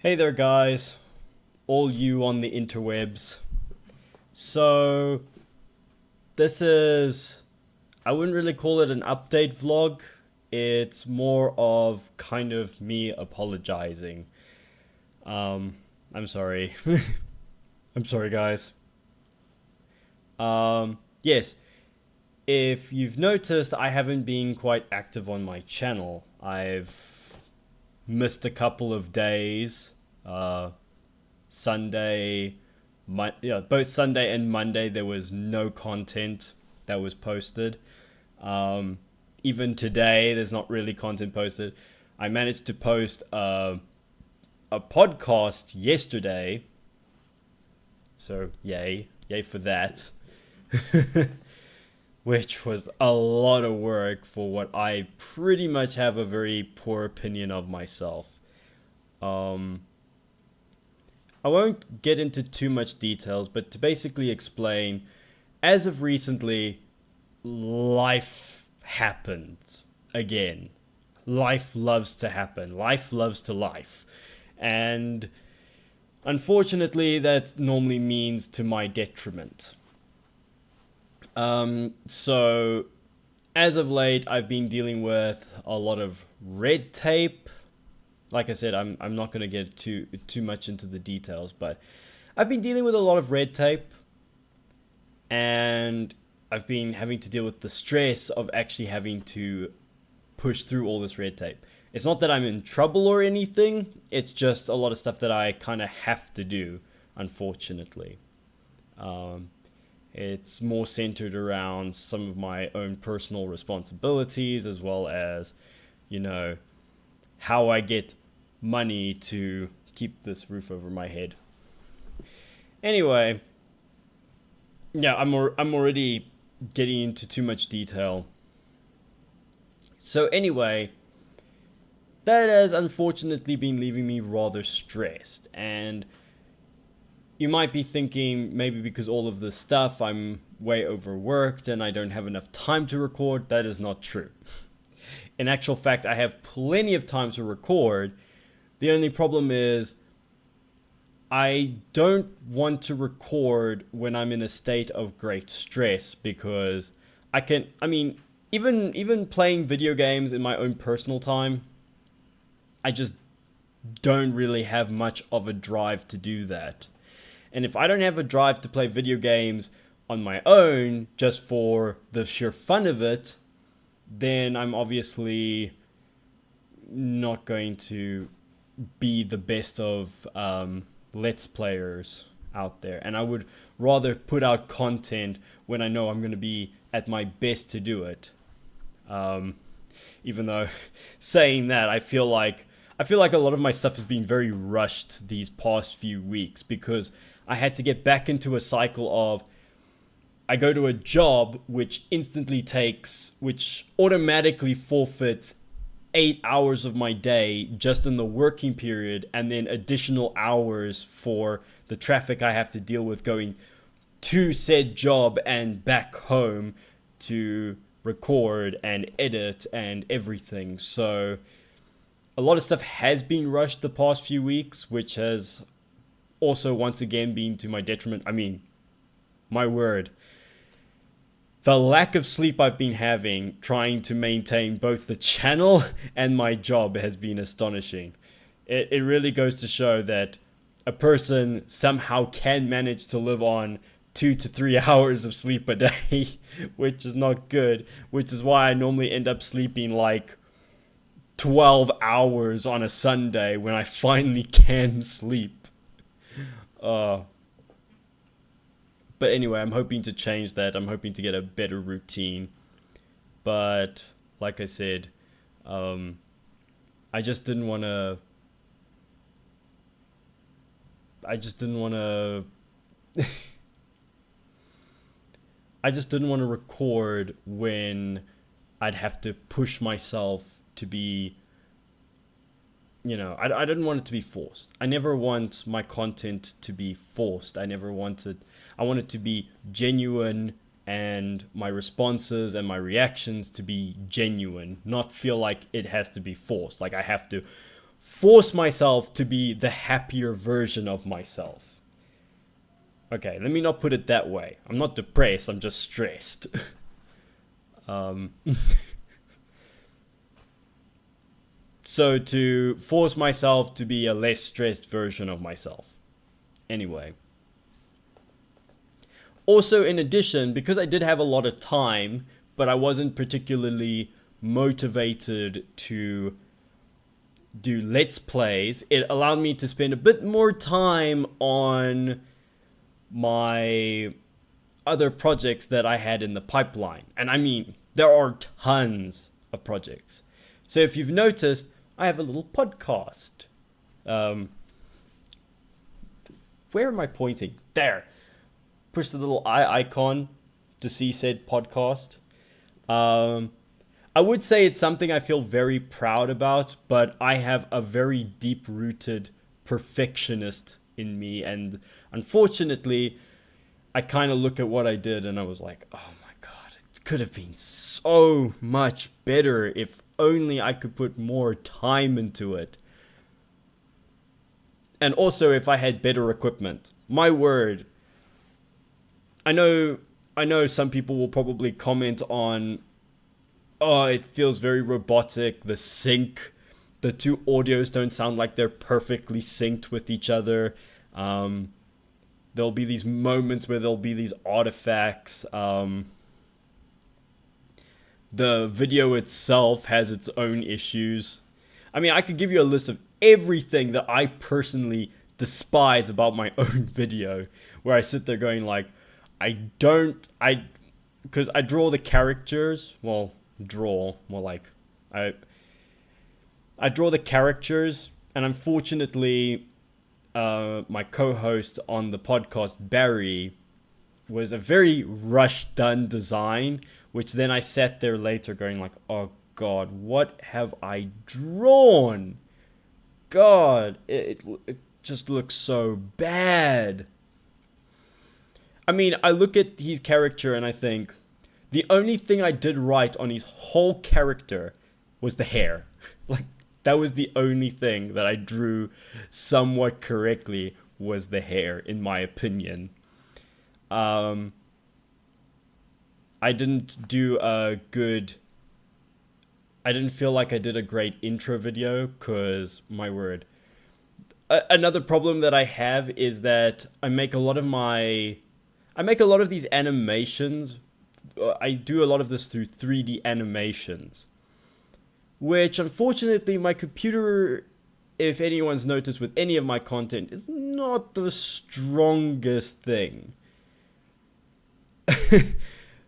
Hey there, guys, all you on the interwebs. So, this is, I wouldn't really call it an update vlog. It's more of kind of me apologizing. I'm sorry. I'm sorry, guys. Yes, if you've noticed, I haven't been quite active on my channel. I've missed a couple of days. Uh, Sunday, both Sunday and Monday, there was no content that was posted. Um, Even today, there's not really content posted. I managed to post a podcast yesterday, so yay for that. Which was a lot of work for what I pretty much have a very poor opinion of myself. Um, I won't get into too much details, but to basically explain, as of recently, life happened again. Life loves to happen. Life loves to life. And unfortunately, that normally means to my detriment. So, as of late, I've been dealing with a lot of red tape. Like I said, I'm not going to get too much into the details, but I've been dealing with a lot of red tape, and I've been having to deal with the stress of actually having to push through all this red tape. It's not that I'm in trouble or anything, it's just a lot of stuff that I kind of have to do, unfortunately. Um, it's more centered around some of my own personal responsibilities, as well as, you know, how I get money to keep this roof over my head. Anyway, yeah, I'm already getting into too much detail. So anyway, that has unfortunately been leaving me rather stressed, and you might be thinking maybe because all of this stuff I'm way overworked and I don't have enough time to record. That is not true. In actual fact, I have plenty of time to record. The only problem is I don't want to record when I'm in a state of great stress, because even playing video games in my own personal time, I just don't really have much of a drive to do that. And if I don't have a drive to play video games on my own just for the sheer fun of it, then I'm obviously not going to be the best of let's players out there. And I would rather put out content when I know I'm going to be at my best to do it. Even though saying that, I feel like a lot of my stuff has been very rushed these past few weeks, because I had to get back into a cycle of, I go to a job which automatically forfeits 8 hours of my day just in the working period, and then additional hours for the traffic I have to deal with going to said job and back home to record and edit and everything. So a lot of stuff has been rushed the past few weeks, which has also once again been to my detriment. I mean, my word. The lack of sleep I've been having trying to maintain both the channel and my job has been astonishing. It really goes to show that a person somehow can manage to live on 2 to 3 hours of sleep a day, which is not good, which is why I normally end up sleeping like 12 hours on a Sunday when I finally can sleep. Uh, but anyway, I'm hoping to change that. I'm hoping to get a better routine. But like I said, um, I just didn't want to. I just didn't want to. I just didn't want to record when I'd have to push myself to be, I didn't want it to be forced. I never want my content to be forced. I want it to be genuine, and my responses and my reactions to be genuine, not feel like it has to be forced. Like I have to force myself to be the happier version of myself. Okay, let me not put it that way. I'm not depressed, I'm just stressed. So to force myself to be a less stressed version of myself. Anyway. Also, in addition, because I did have a lot of time, but I wasn't particularly motivated to do Let's Plays, it allowed me to spend a bit more time on my other projects that I had in the pipeline. And I mean, there are tons of projects. So if you've noticed, I have a little podcast. Where am I pointing? There. Push the little eye icon to see said podcast. I would say it's something I feel very proud about, but I have a very deep-rooted perfectionist in me, and unfortunately, I kind of look at what I did and I was like, oh my god, it could have been so much better if only I could put more time into it. And also if I had better equipment. My word. I know some people will probably comment on, oh, it feels very robotic, the sync, the two audios don't sound like they're perfectly synced with each other. There'll be these moments where there'll be these artifacts. The video itself has its own issues. I mean, I could give you a list of everything that I personally despise about my own video, where I sit there going like, because I draw the characters, I draw the characters, and unfortunately, my co-host on the podcast, Barry, was a very rushed done design, which then I sat there later going like, oh god, what have I drawn? God, it just looks so bad. I mean, I look at his character and I think, the only thing I did right on his whole character was the hair. Like, that was the only thing that I drew somewhat correctly, was the hair, in my opinion. I didn't feel like I did a great intro video, because, my word. Another problem that I have is that I make a lot of these animations. I do a lot of this through 3D animations, which unfortunately my computer, if anyone's noticed with any of my content, is not the strongest thing.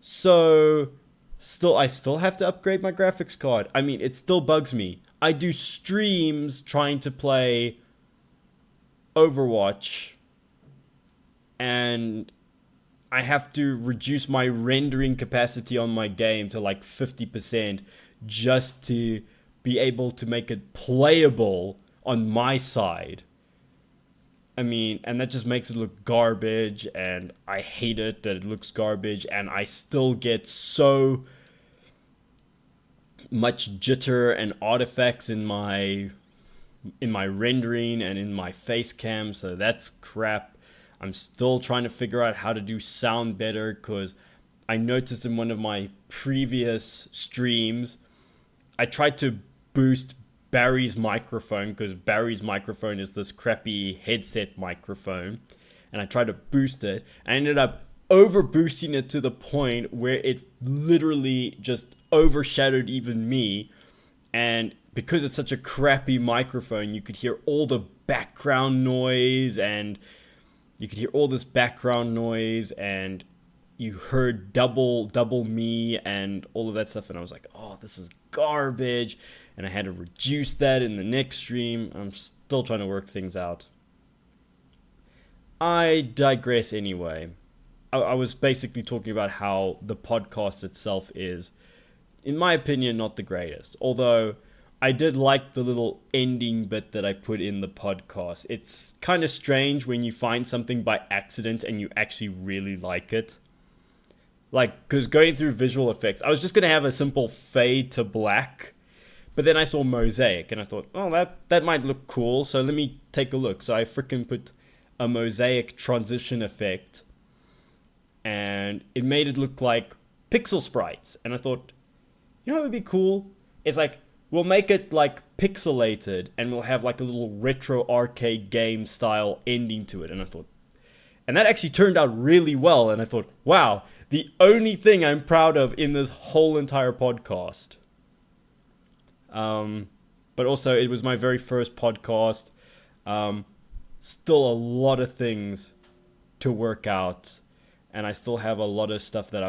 So I still have to upgrade my graphics card. I mean, it still bugs me. I do streams trying to play Overwatch, and I have to reduce my rendering capacity on my game to like 50% just to be able to make it playable on my side. I mean, and that just makes it look garbage, and I hate it that it looks garbage, and I still get so much jitter and artifacts in my rendering and in my face cam, so that's crap. I'm still trying to figure out how to do sound better, because I noticed in one of my previous streams, I tried to boost Barry's microphone, because Barry's microphone is this crappy headset microphone, and I tried to boost it. I ended up over boosting it to the point where it literally just overshadowed even me, and because it's such a crappy microphone, you could hear all the background noise, and you could hear all this background noise, and you heard double me and all of that stuff, and I was like, oh, this is garbage, and I had to reduce that in the next stream. I'm still trying to work things out. I digress anyway. I was basically talking about how the podcast itself is, in my opinion, not the greatest, although I did like the little ending bit that I put in the podcast. It's kind of strange when you find something by accident and you actually really like it. Like, because going through visual effects, I was just going to have a simple fade to black, But then I saw Mosaic and I thought, oh, that might look cool. So let me take a look. So I freaking put a Mosaic transition effect and it made it look like pixel sprites. And I thought, you know what would be cool? It's like, we'll make it like pixelated and we'll have like a little retro arcade game style ending to it. And I thought, and that actually turned out really well. And I thought, wow, the only thing I'm proud of in this whole entire podcast. But also it was my very first podcast. Still a lot of things to work out. And I still have a lot of stuff that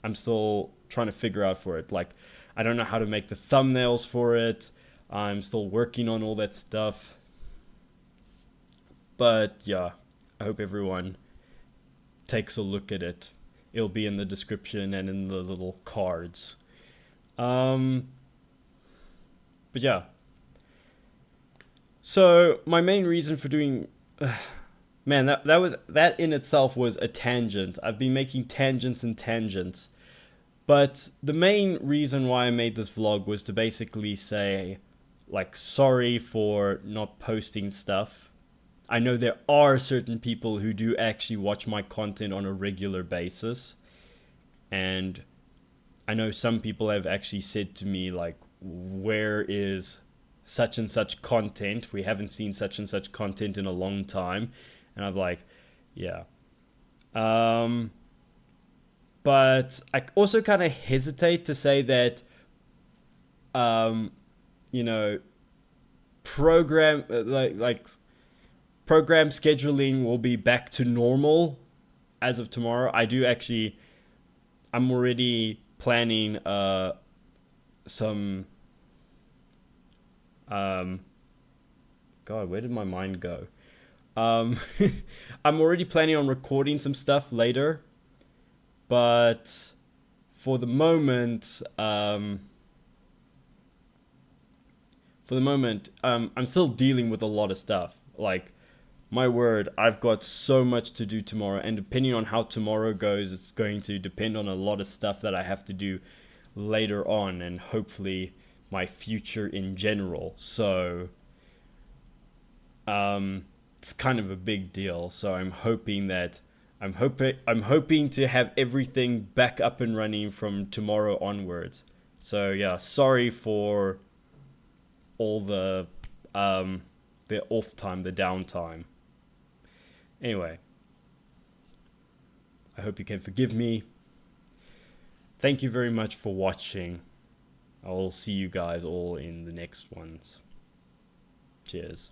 I'm still trying to figure out for it. Like, I don't know how to make the thumbnails for it. I'm still working on all that stuff. But yeah, I hope everyone takes a look at it. It'll be in the description and in the little cards. But yeah. So my main reason for doing, man, that in itself was a tangent. I've been making tangents and tangents. But the main reason why I made this vlog was to basically say, like, sorry for not posting stuff. I know there are certain people who do actually watch my content on a regular basis. And I know some people have actually said to me, like, where is such and such content? We haven't seen such and such content in a long time. And I'm like, yeah. But I also kind of hesitate to say that, program program scheduling will be back to normal as of tomorrow. I'm already planning some. God, where did my mind go? I'm already planning on recording some stuff later. But for the moment, I'm still dealing with a lot of stuff. Like, my word, I've got so much to do tomorrow. And depending on how tomorrow goes, it's going to depend on a lot of stuff that I have to do later on. And hopefully my future in general. So, it's kind of a big deal. So I'm hoping to have everything back up and running from tomorrow onwards. So yeah, sorry for all the off time, the downtime. Anyway, I hope you can forgive me. Thank you very much for watching. I'll see you guys all in the next ones. Cheers.